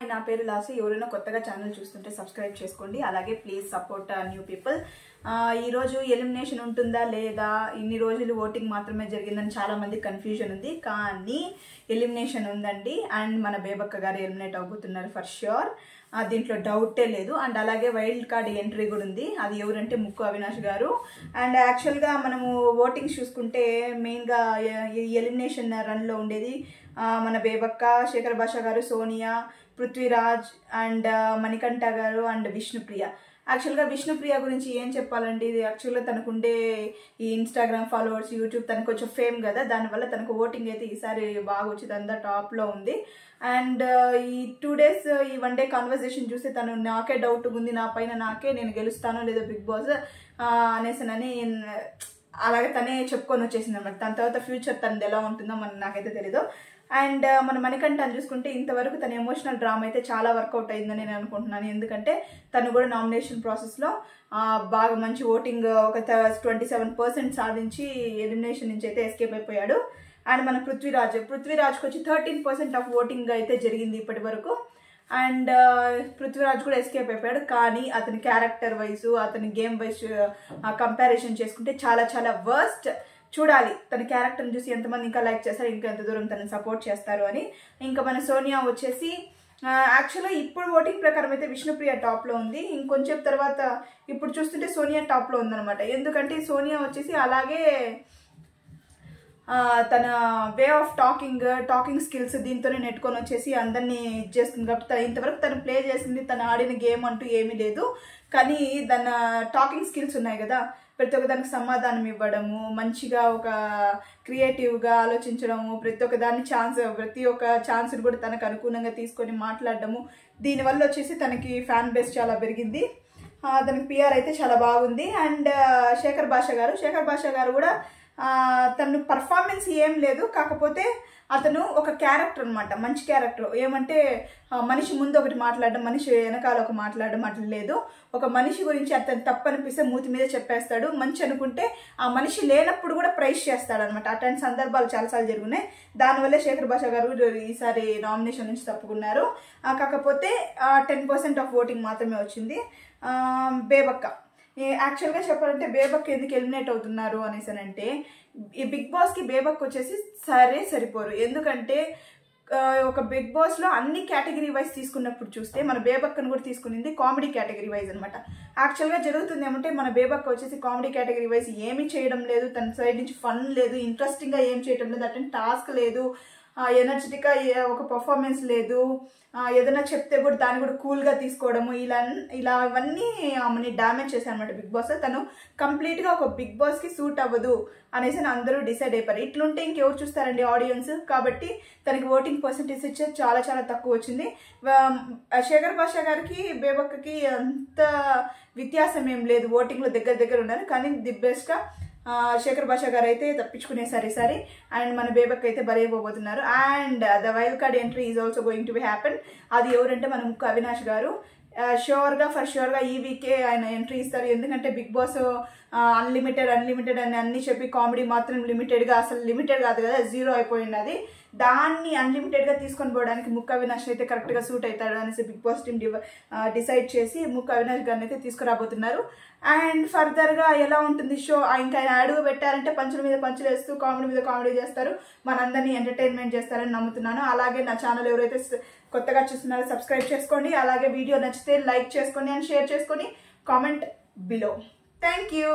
hi నా పేరు loss ఎవరైనా కొత్తగా ఛానల్ చూస్తుంటే సబ్స్క్రైబ్ చేసుకోండి అలాగే ప్లీజ్ సపోర్ట్ న్యూ పీపుల్ ఈ రోజు ఎలిమినేషన్ ఉంటుందా లేదా ఇన్ని రోజులు ఓటింగ్ మాత్రమే జరిగిందని చాలా మంది కన్ఫ్యూజన్ ఉంది కానీ ఎలిమినేషన్ ఉందండి అండ్ మన బేబక్క గారు ఎలిమినేట్ అవబోతున్నారు ఫర్ ష్యూర్ దీంట్లో డౌటే లేదు అండ్ అలాగే వైల్డ్ కార్డ్ ఎంట్రీ కూడా ఉంది అది ఎవరంటే ముక్కు అవినాష్ గారు అండ్ యాక్చువల్గా మనము ఓటింగ్ చూసుకుంటే మెయిన్గా ఎలిమినేషన్ రన్లో ఉండేది మన బేబక్క శేఖర్ భాష గారు సోనియా పృథ్వీరాజ్ అండ్ మణికంఠ గారు అండ్ విష్ణుప్రియ యాక్చువల్గా విష్ణుప్రియ గురించి ఏం చెప్పాలండి ఇది యాక్చువల్గా తనకుండే ఈ ఇన్స్టాగ్రామ్ ఫాలోవర్స్ యూట్యూబ్ తనకు కొంచెం ఫేమ్ కదా దానివల్ల తనకు ఓటింగ్ అయితే ఈసారి బాగా వచ్చింది అంతా టాప్లో ఉంది అండ్ ఈ 2 days ఈ 1 day కాన్వర్సేషన్ చూస్తే తను నాకే డౌట్ ఉంది నా పైన నాకే నేను గెలుస్తానో లేదో బిగ్ బాస్ అనేసినని అలాగే తనే చెప్పుకొని వచ్చేసింది అనమాట దాని తర్వాత ఫ్యూచర్ తనది ఎలా ఉంటుందో నాకైతే తెలీదు అండ్ మన మణికంఠని చూసుకుంటే ఇంతవరకు తన ఎమోషనల్ డ్రామా అయితే చాలా వర్కౌట్ అయిందని నేను అనుకుంటున్నాను ఎందుకంటే తను కూడా నామినేషన్ ప్రాసెస్లో బాగా మంచి ఓటింగ్ ఒక 27% సాధించి ఎలిమినేషన్ నుంచి అయితే ఎస్కేప్ అయిపోయాడు అండ్ మన పృథ్వీరాజ్కి వచ్చి 13% ఆఫ్ ఓటింగ్ అయితే జరిగింది ఇప్పటి వరకు అండ్ పృథ్వీరాజ్ కూడా ఎస్కేప్ అయిపోయాడు కానీ అతని క్యారెక్టర్ వైజ్ అతని గేమ్ వైజ్ కంపారిజన్ చేసుకుంటే చాలా చాలా వర్స్ట్ చూడాలి తన క్యారెక్టర్ని చూసి ఎంతమంది ఇంకా లైక్ చేస్తారు ఇంకా ఎంత దూరం తనని సపోర్ట్ చేస్తారు అని ఇంకా మన సోనియా వచ్చేసి యాక్చువల్గా ఇప్పుడు ఓటింగ్ ప్రకారం అయితే విష్ణుప్రియ టాప్లో ఉంది ఇంకొంచెం తర్వాత ఇప్పుడు చూస్తుంటే సోనియా టాప్లో ఉందన్నమాట ఎందుకంటే సోనియా వచ్చేసి అలాగే తన వే ఆఫ్ టాకింగ్ స్కిల్స్ దీంతోనే నెట్టుకొని వచ్చేసి అందరినీ ఇచ్చేస్తుంది కాబట్టి ఇంతవరకు తను ప్లే చేసింది తను ఆడిన గేమ్ అంటూ ఏమీ లేదు కానీ తన టాకింగ్ స్కిల్స్ ఉన్నాయి కదా ప్రతి ఒక్క దానికి సమాధానం ఇవ్వడము మంచిగా ఒక క్రియేటివ్గా ఆలోచించడము ప్రతి ఒక్క ఛాన్స్ని కూడా తనకు అనుకూలంగా తీసుకొని మాట్లాడడము దీనివల్ల వచ్చేసి తనకి ఫ్యాన్ బేస్ చాలా పెరిగింది తనకి పిఆర్ అయితే చాలా బాగుంది అండ్ శేఖర్ భాష గారు కూడా తను పర్ఫార్మెన్స్ ఏం లేదు కాకపోతే అతను ఒక క్యారెక్టర్ అనమాట మంచి క్యారెక్టర్ ఏమంటే మనిషి ముందు ఒకటి మాట్లాడడం మనిషి వెనకాల ఒక మాట్లాడడం అట్లా లేదు ఒక మనిషి గురించి అతను తప్పు అనిపిస్తే మూతి మీద చెప్పేస్తాడు మంచి అనుకుంటే ఆ మనిషి లేనప్పుడు కూడా ప్రైజ్ చేస్తాడు అనమాట అట్లాంటి సందర్భాలు చాలాసార్లు జరుగున్నాయి దానివల్ల శేఖర్ భాష గారు ఈసారి నామినేషన్ నుంచి తప్పుకున్నారు కాకపోతే 10% ఆఫ్ ఓటింగ్ మాత్రమే వచ్చింది బేబక్క యాక్చువల్గా చెప్పాలంటే బేబక్ ఎందుకు ఎలిమినేట్ అవుతున్నారు అనేసి అంటే ఈ బిగ్ బాస్కి బేబక్ వచ్చేసి సరిపోరు ఎందుకంటే ఒక బిగ్ బాస్లో అన్ని కేటగిరీ వైజ్ తీసుకున్నప్పుడు చూస్తే మన బేబక్కను కూడా తీసుకునింది కామెడీ కేటగిరీ వైజ్ అనమాట యాక్చువల్గా జరుగుతుంది ఏమంటే మన బేబక్క వచ్చేసి కామెడీ కేటగిరీ వైజ్ ఏమీ చేయడం లేదు తన సైడ్ నుంచి ఫన్ లేదు ఇంట్రెస్టింగ్గా ఏం చేయడం లేదు అటెండ్ టాస్క్ లేదు ఎనర్జెటిక్గా ఒక పర్ఫార్మెన్స్ లేదు ఏదైనా చెప్తే కూడా దాన్ని కూడా కూల్గా తీసుకోవడము ఇలా ఇవన్నీ ఆమెని డ్యామేజ్ చేశారు అనమాట బిగ్ బాస్ తను కంప్లీట్గా ఒక బిగ్ బాస్కి సూట్ అవ్వదు అనేసి అందరూ డిసైడ్ అయిపోయారు ఇట్లుంటే ఇంకెవరు చూస్తారండి ఆడియన్స్ కాబట్టి తనకి ఓటింగ్ పర్సెంటేజ్ ఇచ్చే చాలా చాలా తక్కువ వచ్చింది శేఖర్ భాష గారికి బేబక్కకి అంత వ్యత్యాసం ఏం లేదు ఓటింగ్లో దగ్గర ఉన్నారు కానీ ది బెస్ట్గా శేఖర్ భాష గారు అయితే తప్పించుకునేసారు ఈసారి అండ్ మన బేబక్ అయితే బలైపోబోతున్నారు and the wild card entry is also going to be happen అది ఎవరంటే మన ముక్కు అవినాష్ గారు ఫర్ ష్యూర్గా ఈ వీకే ఆయన ఎంట్రీ ఇస్తారు ఎందుకంటే బిగ్ బాస్ అన్లిమిటెడ్ అని అన్ని చెప్పి కామెడీ మాత్రం లిమిటెడ్గా అసలు లిమిటెడ్ కాదు కదా 0 అయిపోయింది అది దాన్ని అన్లిమిటెడ్గా తీసుకొని పోవడానికి ముక్కు అవినాష్ అయితే కరెక్ట్గా సూట్ అవుతాడు అనేసి బిగ్ బాస్ టీమ్ డిసైడ్ చేసి ముక్కు అవినాష్ గారిని అయితే తీసుకురాబోతున్నారు అండ్ ఫర్దర్గా ఎలా ఉంటుంది షో ఇంకా ఆయన అడుగు పెట్టారంటే పంచుల మీద పంచులు వేస్తూ కామెడీ మీద కామెడీ చేస్తారు మనందరినీ ఎంటర్టైన్మెంట్ చేస్తారని నమ్ముతున్నాను అలాగే నా ఛానల్ ఎవరైతే కొత్తగా చూస్తున్నారో సబ్స్క్రైబ్ చేసుకోండి అలాగే వీడియో నచ్చితే లైక్ చేసుకోండి అండ్ షేర్ చేసుకొని కామెంట్ బిలో థ్యాంక్ యూ